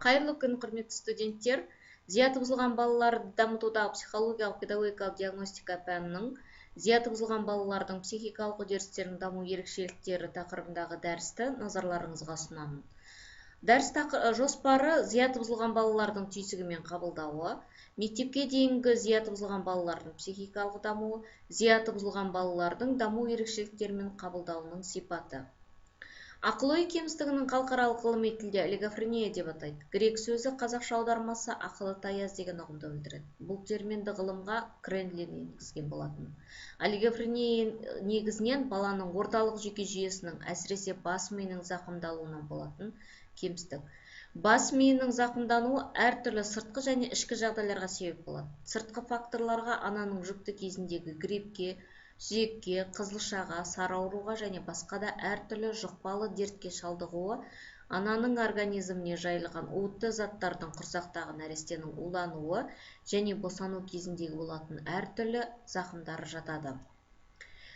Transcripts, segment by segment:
Қайырлы күн, құрметті студенттер. Зияты бұзылған балаларды дамытудағы психологиялық педагогикалық диагностика пәнінің зияты бұзылған балалардың психикалық үдерістерінің даму ерекшеліктері тақырыбындағы дәрісті назарларыңызға ұсынамын. Дәріс жоспары зияты бұзылған балалардың түйсігімен қабылдауы, мектепке дейінгі зияты бұзылған балалардың психикалық дамуы, зияты бұзылған балалардың даму ерекшеліктерімен қабылдауының сипаты. Ақыл-ой кемістігінің халықаралық ғылыми тілде олигофрения деп атайды. Грек сөзі қазақша аудармасы ақылы таяз деген ұғымды білдіреді. Бұл терминді ғылымға Кренлин енгізген болатын. Олигофрения негізінен баланың орталық жүйке жүйесінің, әсіресе бас миының зақымдалуынан болатын кемістік. Бас миының зақымдануы әртүрлі сыртқы және ішкі жағдайларға себеп болады. Сыртқы факторларға ананың жүкті кезіндегі гриппке, сүйекке, қызылшаға, сары ауруға және басқа да әртүрлі жұқпалы дертке шалдығуы, ананың организміне жайылған уытты заттардың құрсақтағы нәрестенің улануы және босану кезіндегі болатын әртүрлі зақымдары жатады.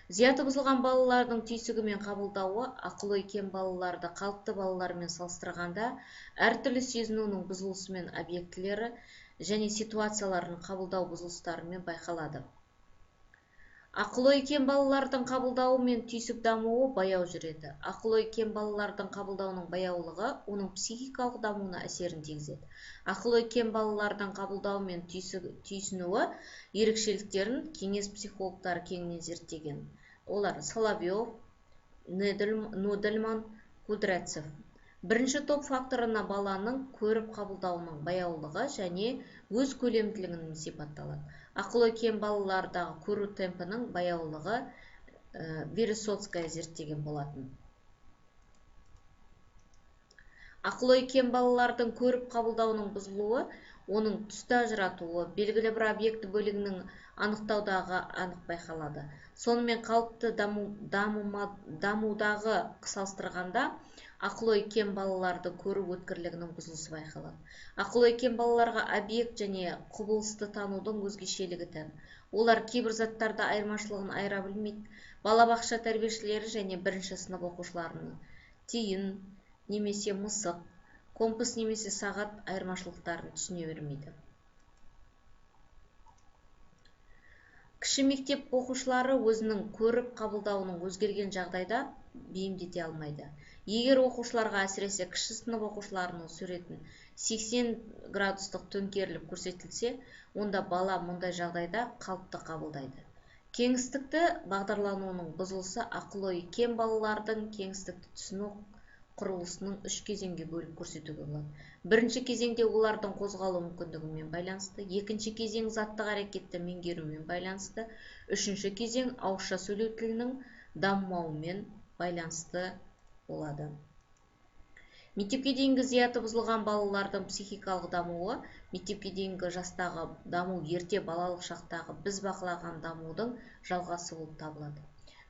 Зияты бұзылған балалардың түйсігімен қабылдауы ақыл-ой кем балаларды қалыпты балалармен салыстырғанда әртүрлі сезінуінің бұзылысымен объектілері және ситуацияларын қабылдау бұзылыстарымен байқалады. Ақыл-ой кем балалардың қабылдауы мен түйсік дамуы баяу жүреді. Ақыл-ой кем балалардың қабылдауының баяулығы оның психикалық дамуына әсерін тигізеді. Ақыл-ой кем балалардың қабылдауы мен түйсінуі ерекшеліктерін кеңес психологтары кеңінен зерттеген. Олар Соловьев, Нудельман, Кудрявцев. Бірінші топ факторына баланың көріп қабылдауының баяулығы және өз көлемділігінің сипатталады. Ақыл-ой кем балалардағы көру темпінің баяулығы Вересоцкая зерттеген болатын. Ақыл-ой кем балалардың көріп қабылдауының бұзылуы, оның түсті ажыратуы, белгілі бір объекті бөлігінің анықтаудағы анық байқалады. Сонымен қалыпты дамудағы салыстырғанда ақыл-ой кем балаларды көру өткірлігінің бұзылысы байқалады. Ақыл-ой кем балаларға объект және құбылысты танудың өзгешелігі тән. Олар кейбір заттарды айырмашылығын айыра білмейді. Балабақша тәрбиешілері және бірінші сынып оқушыларының тиын немесе мысық, компас немесе сағат айырмашылықтарын түсіне бермейді. Кіші мектеп оқушылары өзінің көріп қабылдауының өзгерген жағдайда бейімдете алмайды. Егер оқушыларға әсіресе кіші сынып оқушыларының суретін 80 градустық төңкеріліп көрсетілсе, онда бала мұндай жағдайда қалыпты қабылдайды. Кеңістікті бағдарлануының бұзылысы ақыл-ой кем балалардың кеңістікті түсіну құрылысының 3 кезеңге бөліп көрсетуге болады. Бірінші кезеңде олардың қозғалу мүмкіндігімен байланысты, екінші кезең заттық әрекетті меңгерумен байланысты, үшінші кезең ауызша сөйлеу тілінің дамымауымен байланысты болады. Мектепке дейінгі зияты бұзылған балалардың психикалық дамуы, мектепке дейінгі жастағы даму ерте балалық шақтағы біз бақылаған дамудың жалғасы болып табылады.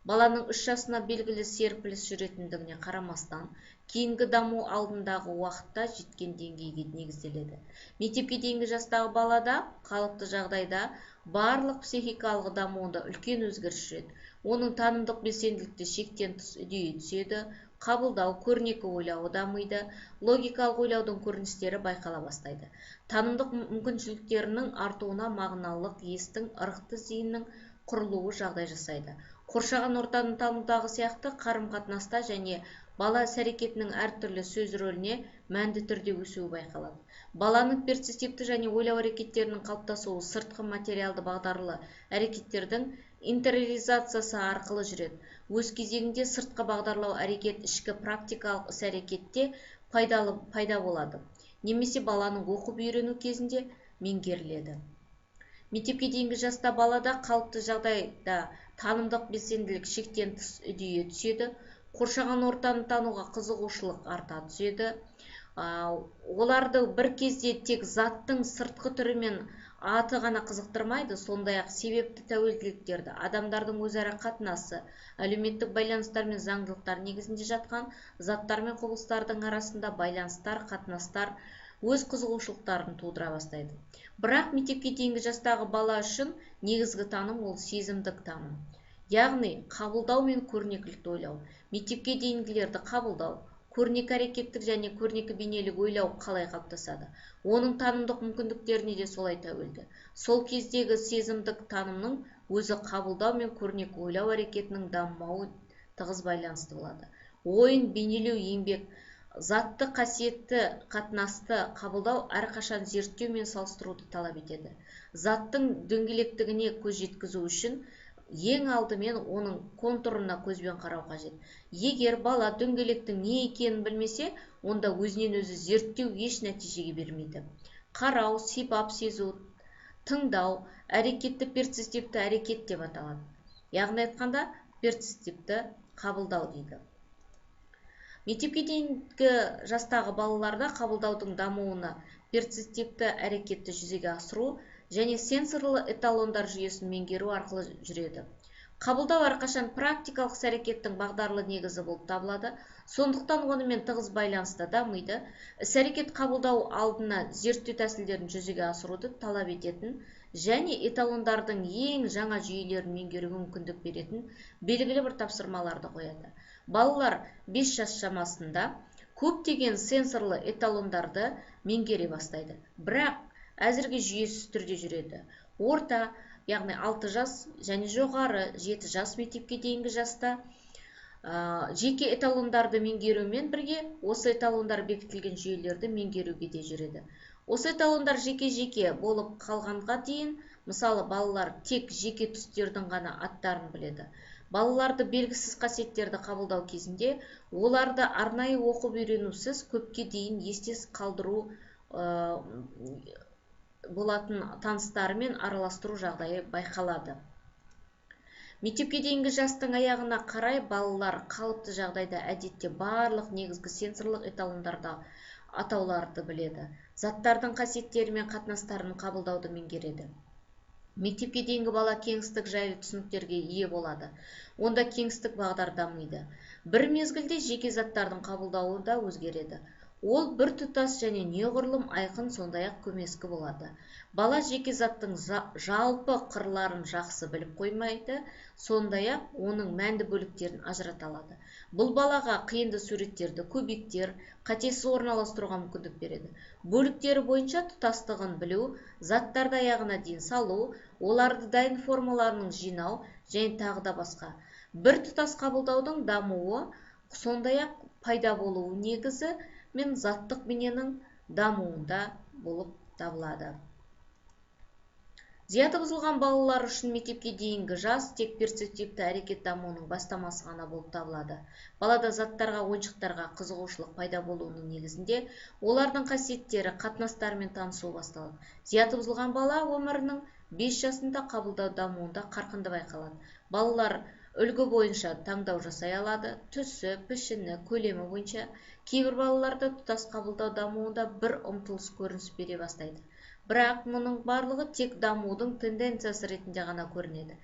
Баланың 3 жасына белгілі серпіліс жүретіндігіне қарамастан, кейінгі даму алдындағы уақытта жеткен деңгейге негізделеді. Мектепке дейінгі жастағы балада қалыпты жағдайда барлық психикалық дамуында үлкен өзгеріс жүреді. Оның танымдық белсенділікті шектен тыс үдейе түседі, қабылдау, көрнекі ойлауы дамиды, логикалық ойлаудың көріністері байқала бастайды. Танымдық мүмкіншіліктерінің артуына мағыналық естің, ырықты зейіннің құрылуы жағдай жасайды. Қоршаған ортаны танудағы сияқты қарым-қатынаста және бала іс-әрекетінің әртүрлі сөз рөліне мәнді түрде өсуі байқалады. Баланың перцептивті және ойлау әрекеттерінің қалыптасуы сыртқы материалды бағдарлы әрекеттердің интериоризациясы арқылы жүреді. Өз кезегінде сыртқы бағдарлау әрекет ішкі практикалық іс-әрекетте пайда болады, немесе баланың оқып үйрену кезінде меңгеріледі. Мектепке дейінгі жаста балада қалыпты жағдайда танымдық белсенділік шектен тыс үдейе түседі, қоршаған ортаны тануға қызығушылық арта түседі. Оларды бір кезде тек заттың сыртқы түрі мен аты ғана қызықтырмайды, сондай-ақ себепті тәуелділіктерді, адамдардың өзара қатынасы, әлеуметтік байланыстар мен заңдылықтар негізінде жатқан заттар мен құбылыстардың арасында байланыстар, қатынастар өз қызығушылықтарын тудыра бастайды. Бірақ мектепке дейінгі жастағы бала үшін негізгі таным ол сезімдік таным. Яғни қабылдау мен көрнекілікті ойлау. Мектепке дейінгілерді қабылдау, көрнекі әрекеттік және көрнекі бейнелік ойлау қалай қалыптасады? Оның танымдық мүмкіндіктеріне де солай тәуелді. Сол кездегі сезімдік танымның өзі қабылдау мен көрнекі ойлау әрекетінің дамымауы тығыз байланысты болады. Ойын, бейнелеу, еңбек, затты қасиетті қатынасты қабылдау әрқашан зерттеу мен салыстыруды талап етеді. Заттың дөңгелектігіне көз жеткізу үшін ең алдымен оның контурына көзбен қарау қажет. Егер бала дөңгелектің не екенін білмесе, онда өзінен өзі зерттеу еш нәтижеге бермейді. Қарау, сипап сезу, тыңдау әрекетті перцептивті әрекет деп аталады. Яғни айтқанда, перцептивті қабылдау дейді. Мектепке дейінгі жастағы балаларда қабылдаудың дамуына перцептивті әрекетті жүзеге асыру және сенсорлы эталондар жүйесін меңгеру арқылы жүреді. Қабылдау әрқашан практикалық іс-әрекеттің бағдарлы негізі болып табылады, сондықтан онымен тығыз байланысты дамиды. Іс-әрекет қабылдау алдына зерттеу тәсілдерін жүзеге асыруды талап ететін және эталондардың ең жаңа жүйелерін меңгеруге мүмкіндік беретін белгілі бір тапсырмаларды қояды. Балалар 5 жас шамасында көптеген сенсорлы эталондарды меңгере бастайды, бірақ әзірге жүйесіз түрде жүреді. Орта, яғни 6 жас және жоғары 7 жас мектепке дейінгі жаста жеке эталондарды меңгерумен бірге осы эталондар бекітілген жүйелерді меңгеруге де жүреді. Осы эталондар жеке-жеке болып қалғанға дейін, мысалы балалар тек жеке түстердің ғана аттарын біледі. Балаларды белгісіз қасиеттерді қабылдау кезінде оларды арнайы оқып үйренусіз көпке дейін есте қалдыру болатын таныстарымен араластыру жағдайы байқалады. Мектепке дейінгі жастың аяғына қарай балалар қалыпты жағдайда әдетте барлық негізгі сенсорлық эталондарды атауларды біледі. Заттардың қасиеттері мен қатынастарын қабылдауды меңгереді. Мектепке дейінгі бала кеңістік жайлы түсініктерге ие болады. Онда кеңістік бағдар дамиды. Бір мезгілде жеке заттардың қабылдауы да өзгереді. Ол бір тұтас және неғұрлым айқын, сондай-ақ көмескі болады. Бала жеке заттың жалпы қырларын жақсы біліп қоймайды, сондай-ақ оның мәнді бөліктерін ажырата алады. Бұл балаға қиынды суреттерді, кубиктер, қатесіз орналастыруға мүмкіндік береді. Бөліктері бойынша тұтастығын білу, заттарды аяғына дейін салу, оларды дайын формаларының жинау және тағы да басқа. Бір тұтас қабылдаудың дамуы, сондай-ақ пайда болуы негізі мен заттық бейненің дамуында болып табылады. Зияты бұзылған балалар үшін мектепке дейінгі жас тек перцептивті әрекет дамуының бастамасы ғана болып табылады. Балада заттарға, ойыншықтарға қызығушылық пайда болуының негізінде олардың қасиеттері, қатынастарымен танысу басталады. Зияты бұзылған бала өмірінің 5 жасында қабылдау дамуында қарқынды байқалады. Балалар үлгі бойынша таңдау жасай алады, түсі, пішіні, көлемі бойынша. Кейбір балаларда тұтас қабылдау дамуында бір ұмтылыс көрініс бере бастайды. Бірақ мұның барлығы тек дамудың тенденциясы ретінде ғана көрінеді.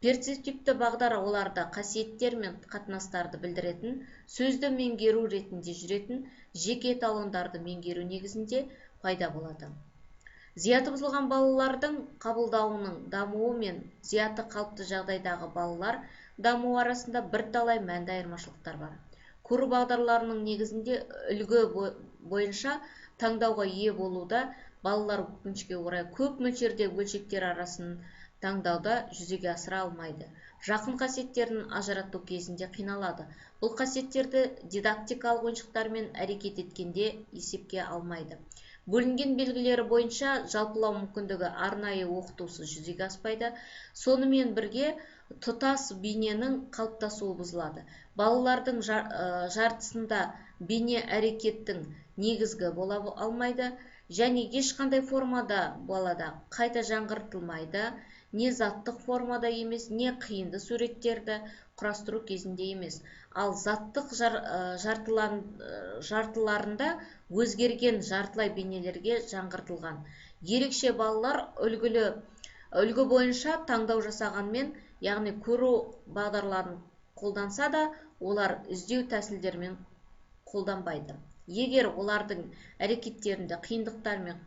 Перцептивті бағдар оларда қасиеттер мен қатынастарды білдіретін, сөзді меңгеру ретінде жүретін, жеке эталондарды меңгеру негізінде пайда болады. Зияты бұзылған балалардың қабылдауының дамуы мен зияты қалыпты жағдайдағы балалар дамуы арасында бірталай мәнді айырмашылықтар бар. Көру бағдарларының негізінде үлгі бойынша таңдауға ие болуда балалар өкінішке орай көп мөлшерде бөлшектер арасын таңдауда жүзеге асыра алмайды. Жақын қасиеттерін ажырату кезінде қиналады. Бұл қасиеттерді дидактикалық ойыншықтармен әрекет еткенде есепке алмайды. Бөлінген белгілері бойынша жалпылау мүмкіндігі арнайы оқытусыз жүзеге аспайды. Сонымен бірге тұтас бейненің қалыптасуы бұзылады. Балалардың жартысында бейне әрекеттің негізгі бола алмайды және ешқандай формада балада қайта жаңғыртылмайды, не заттық формада емес, не қиынды суреттерді құрастыру кезінде емес. Ал заттық жартыларында өзгерген жартылай бейнелерге жаңғыртылған. Ерекше балалар үлгі бойынша таңдау жасағанмен, яғни көру бағдарларын қолданса да, олар іздеу тәсілдермен қолданбайды. Егер олардың әрекеттерінде қиындықтар мен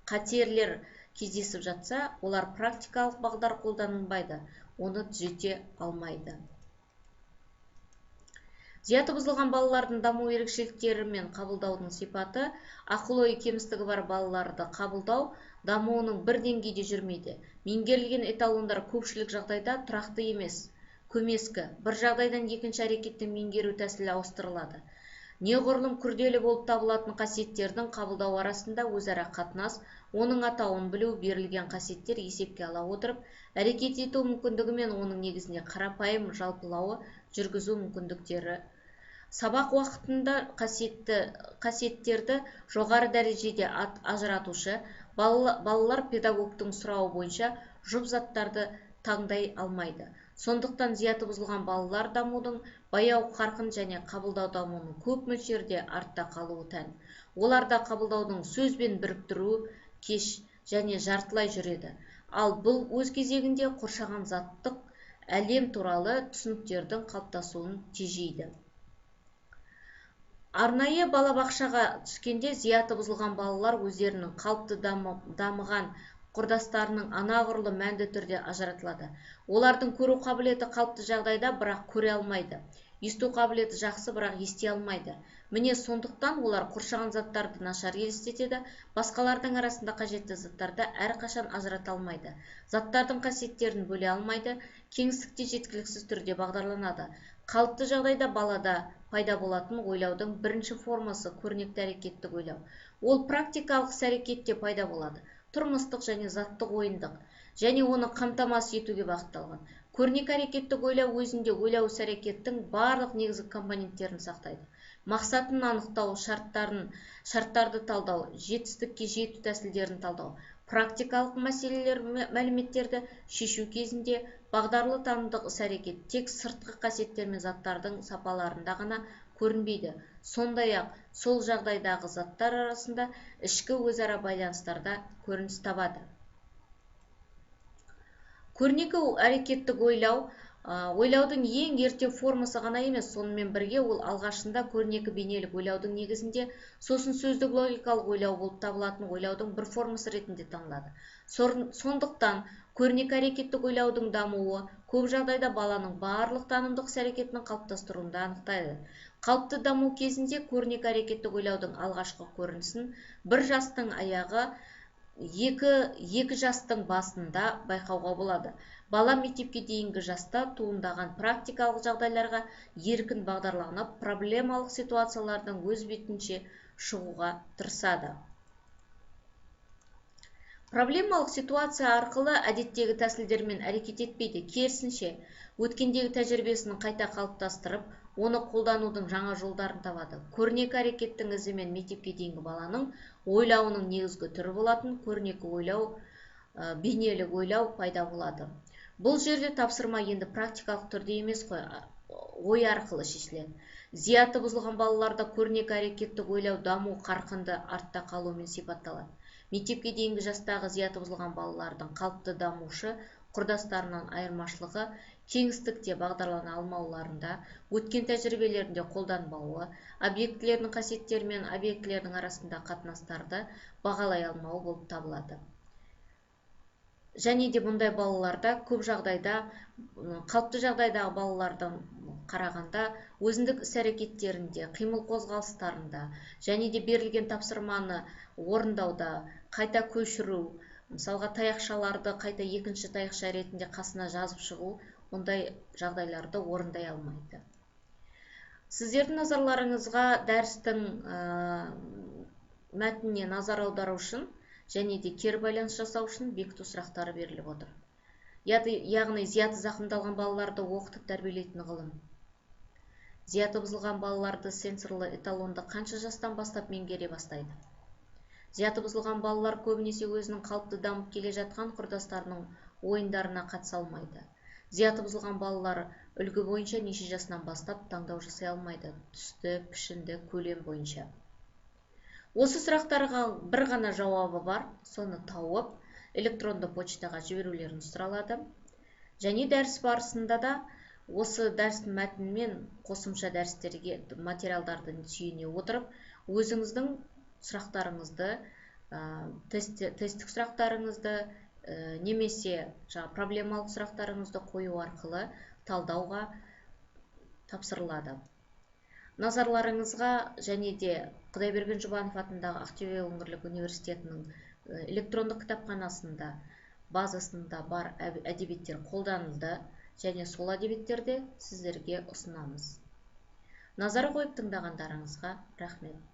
қатерлер кездесіп жатса, олар практикалық бағдар қолданылмайды, оны түзете алмайды. Зияты бұзылған балалардың даму ерекшеліктері мен қабылдаудың сипаты. Ақыл-ой кемістігі бар балаларды қабылдау дамуының бір деңгейде жүрмейді. Меңгерілген эталондар көпшілік жағдайда тұрақты емес, көмескі. Бір жағдайдан екінші әрекеттің меңгеру тәсілі ауыстырылады. Неғұрлым күрделі болып табылатын қасиеттердің қабылдау арасында өзара қатынас, оның атауын білу, берілген қасиеттер есепке ала отырып, әрекет ету мүмкіндігі мен оның негізінде қарапайым жалпылауы жүргізу мүмкіндіктері. Сабақ уақытында қасиеттерді жоғары дәрежеде ажыратушы, балалар педагогтың сұрауы бойынша жұп заттарды таңдай алмайды. Сондықтан зияты бұзылған балалар дамудың баяу қарқын және қабылдау дамуының көп мөлшерде артта қалуы тән. Оларда қабылдаудың сөзбен біріктіру кеш және жартылай жүреді. Ал бұл өз кезегінде қоршаған заттық әлем туралы түсініктердің қалыптасуын тежейді. Арнайы балабақшаға түскенде зияты бұзылған балалар өздерінің қалыпты дамыған құрдастарының анағұрлым мәнді түрде ажыратылады. Олардың көру қабілеті қалыпты жағдайда, бірақ көре алмайды. Есту қабілеті жақсы, бірақ ести алмайды. Міне сондықтан олар қоршаған заттарды нашар елестетеді, басқалардың арасында қажетті заттарды әрқашан ажырата алмайды. Заттардың қасиеттерін бөле алмайды, кеңістікте жеткіліксіз түрде бағдарланады. Қалыпты жағдайда балада пайда болатын ойлаудың бірінші формасы көрнекті әрекеттік ойлау. Ол практикалық іс-әрекетте пайда болады. Тұрмыстық және заттық ойындық, және оны қамтамасыз етуге бағытталған. Көрнекі әрекеттік ойлау өзінде ойлау іс-әрекеттің барлық негізгі компоненттерін сақтайды. Мақсатын анықтау, шарттарды талдау, жетістікке жету тәсілдерін талдау, практикалық мәліметтерді шешу кезінде бағдарлы танымдық іс-әрекет тек сыртқы қасиеттер мен заттардың сапаларында ғана көрінбейді. Сондай-ақ сол жағдайдағы заттар арасында ішкі өзара байланыстарда көрініс табады. Көрнекі әрекеттік ойлау ойлаудың ең ерте формасы ғана емес, сонымен бірге ол алғашында көрнекі бейнелік ойлаудың негізінде, сосын сөздік логикалық ойлау болып табылатын ойлаудың бір формасы ретінде танылады. Сондықтан көрнекі әрекеттік ойлаудың дамуы көп жағдайда баланың барлық танымдық іс-әрекетінің қалыптастыруында анықтайды. Қалыпты даму кезінде көрнекі әрекеттік ойлаудың алғашқы көрінісін бір жастың аяғы, екі жастың басында байқауға болады. Бала мектепке дейінгі жаста туындаған практикалық жағдайларға еркін бағдарланып, проблемалық ситуациялардан өз бетінше шығуға тырысады. Проблемалық ситуация арқылы әдеттегі тәсілдермен әрекет етпейді, керісінше өткендегі тәжірибесін қайта қалыптастырып, оны қолданудың жаңа жолдарын табады. Көрнекі әрекеттің ізімен мектепке дейінгі баланың ойлауының негізгі түрі болатын көрнекі ойлау, бейнелік ойлау пайда болады. Бұл жерде тапсырма енді практикалық түрде емес қой, ой арқылы шешіледі. Зияты бұзылған балаларда көрнекі әрекеттік ойлау даму қарқынды артта қалуымен сипатталады. Мектепке дейінгі жастағы зияты бұзылған балалардың қалыпты дамушы құрдастарынан айырмашылығы кеңістікте бағдарлана алмауларында, өткен тәжірибелерінде қолданбауы, объектілердің қасиеттері мен объектілердің арасында қатынастарды бағалай алмауы болып табылады. Және де бұндай балаларда көп жағдайда, қалыпты жағдайдағы балалардан қарағанда, өзіндік іс-әрекеттерінде, қимыл қозғалыстарында, және де берілген тапсырманы орындауда, қайта көшіру, мысалға таяқшаларды қайта екінші таяқша ретінде қасына жазып шығу, ондай жағдайларды орындай алмайды. Сіздердің назарларыңызға дәрістің мәтініне назар аудару үшін және де кері байланыс жасау үшін бекіту сұрақтары беріліп отыр. Яғни зияты зақымдалған балаларды оқытып тәрбиелейтін ғылым. Зияты бұзылған балаларды сенсорлы эталонды қанша жастан бастап меңгере бастайды? Зияты бұзылған балалар көбінесе өзінің қалыпты дамып келе жатқан құрдастарының ойындарына қатыса алмайды. Зияты бұзылған балалар үлгі бойынша неше жасынан бастап таңдау жасай алмайды, түсті, пішінді, көлем бойынша. Осы сұрақтарға бір ғана жауабы бар, соны тауып, электронды почтаға жіберулерін сұралады. Және дәріс барысында да осы дәрістің мәтінмен қосымша дәрістерге материалдарды сүйене отырып, өзіңіздің сұрақтарыңызды, тесттік сұрақтарыңызды, немесе проблемалық сұрақтарыңызды қою арқылы талдауға тапсырылады. Назарларыңызға және де Құдайберген Жұбанов атындағы Ақтөбе өңірлік университетінің электрондық кітапханасында базасында бар әдебиеттер қолданылды және сол әдебиеттерді сіздерге ұсынамыз. Назар қойып тыңдағандарыңызға рахмет.